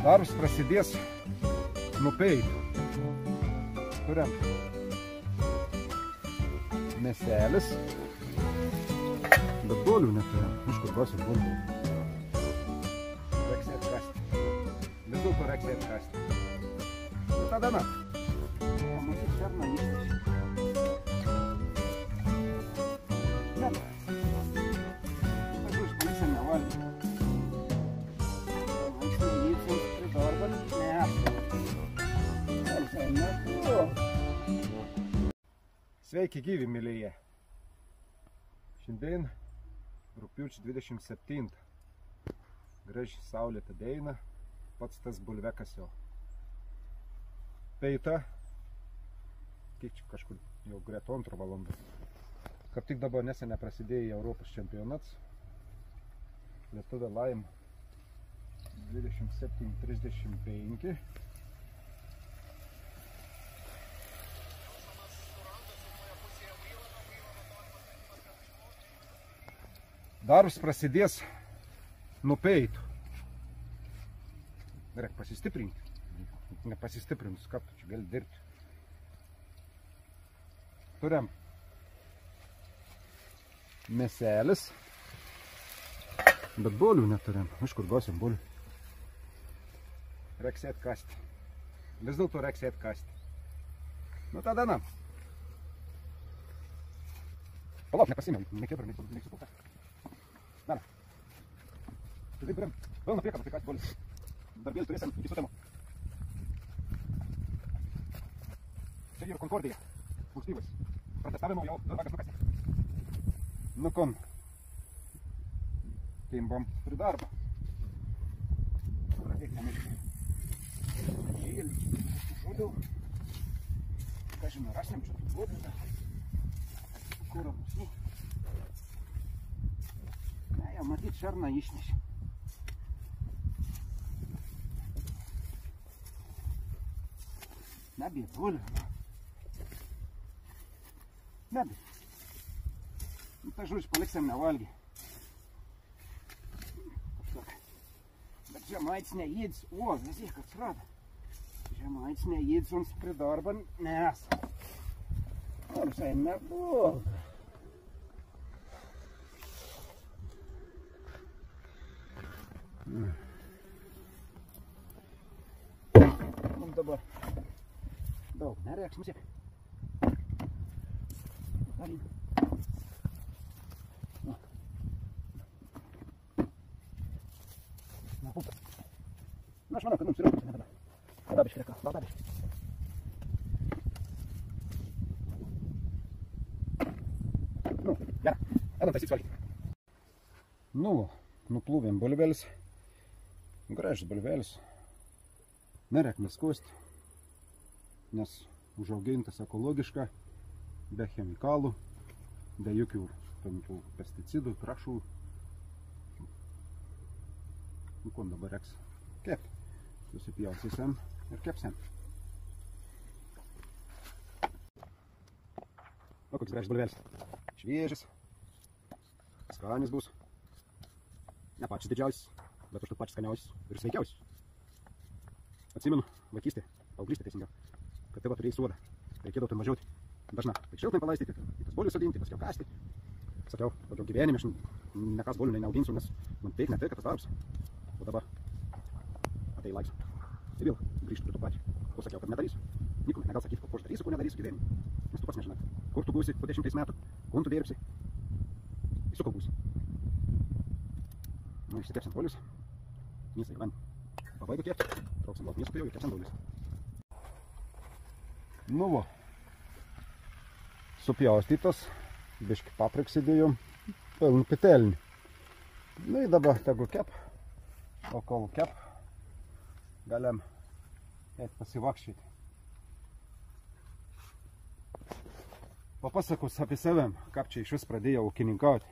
Darbs prasidės nuo peitų. Turim mėselis, bet bolių neturim. Iš kur gausim bolių? Reiks atkasti. Vis dėlto reiks atkasti. Nu tada na. Matyt, šerną išneši. Ne. Pažiūrėš, paliksim nevalgyti. Sveiki gyvi, mylėje. Šiandien rugpjūčio 27. Graži saulėta diena, pats tas bulvekas jau. Peita, kiek čia kažkur jau greta 2 valandą. Kaip tik dabar neseniai prasidėjo Europos čempionats. Lietuvė Laim 27:35. Darbs prasidės nuo peitų. Reik pasistiprinti. Nepasistiprinus, kaip tu čia gali dirbti. Turim mėselis, bet bolių neturim. Iš kur gausim bolių? Reiks atkasti. Vis dėlto reiks atkasti. Nu tada na. Palauk, nepasimėm. Nekėpur. Na. Tu taip turim pilną priekabą prikasti bolius. Darbėlį turėsim iki sutemo. Čia yra Konkordija. Pūstyvas. Protestavimo jau darbakas nukasti. Nu kon. Kimbam prie darbo. Pradėkime iš žėlį. Žudau. Ką žinau, rasim čia būdų. Kūro mūsų. Ne, jau matyt šerną išneši. Nebija bulvių. Nebija. Nu, tai žodžiu, paliksim nevalgy. Bet žemaitis neįdz. O, visi, kad srada. Žemaitis neįdz, uns prie darbo nesam. O, visai nebloga. Mums dabar daug nereiks mums. Dalim. Na, pupa. Na, aš manau, kad mums yra pupa nebada. Badabiškai reka, badabiškai. Nu, gerai. Edam taisyt valgyti. Nu, nuplūvėm bulvelis. Gražus bulvelis. Nereik neskuosti, nes užaugintas ekologiška, be chemikalų, be jokių pesticidų, trąšų. Nu, ko dabar reiks kepti. Susipjausysim ir kepsim. O, koks gražus bulvelis. Šviežis. Skanis bus. Ne pačius didžiausius, bet užtat pačius skaniausius ir sveikiausius. Atsimenu, vaikystė, paauglystė teisingiau, kad tėva turėjai sodą. Reikėdavo ten važiuoti dažna. Tai šiltnai palaistyti, į tas bolius sodinti, paskiau kasti. Sakiau, tokio gyvenime aš nekas bolių neauginsiu, nes man teik neteika tas darbas. O dabar atei laiks. Ir vėl grįžtu prie to patį. Ko sakiau, kad nedarysiu. Nieko negal sakyti, ko aš darysiu, ko nedarysiu gyvenime. Nes tu pats nežinai, kur tu būsi po 10 metų, kur tu dirbsi. Ir su ko būsi. Nu, išsitepsim bolius. Mėsą jau gan pabaigu kepti. Trauksim lauk mėsų, tai jau ir kepsim bolius. Nu va. Supjaustytas. Biški papriks įdėjom. Pilną pitelnį. Nu ir dabar tegu kep. O kol kep, galim eit pasivakščioti. Papasakos apie savim, kaip čia iš vis pradėjau ūkininkauti.